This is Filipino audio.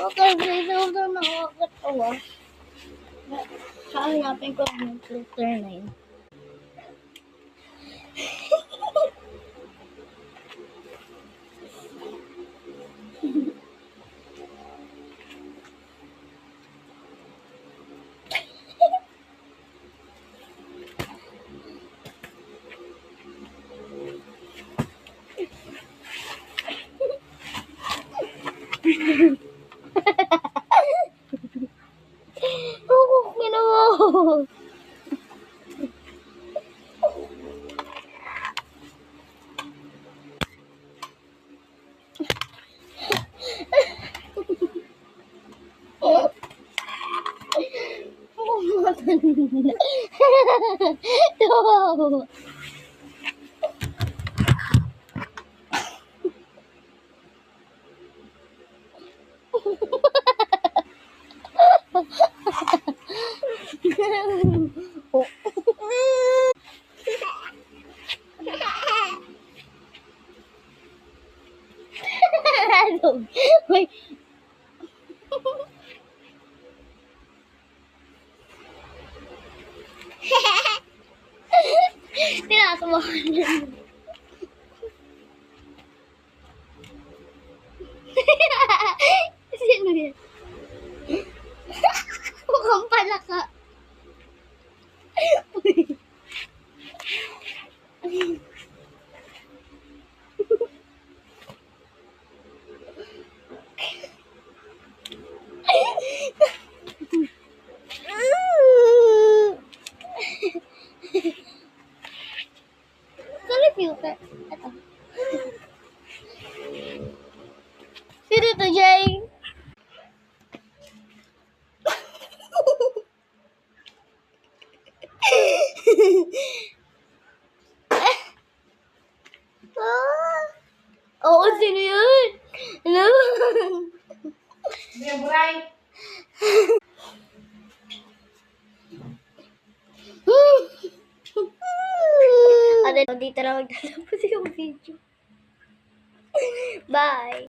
Okay, please, hold on. Nakakatawa. Hanapin ko ang filter na yun. Oo, ginawa. No. Oh. Ano? Wait. Tinatawakan niya. Sino yan? Mukhang palaka. Sorry, filter. Ito. Sino to, Jay? Oo, sino yun? Hello? Yung bright. Dito na magtatapos yung video. Bye!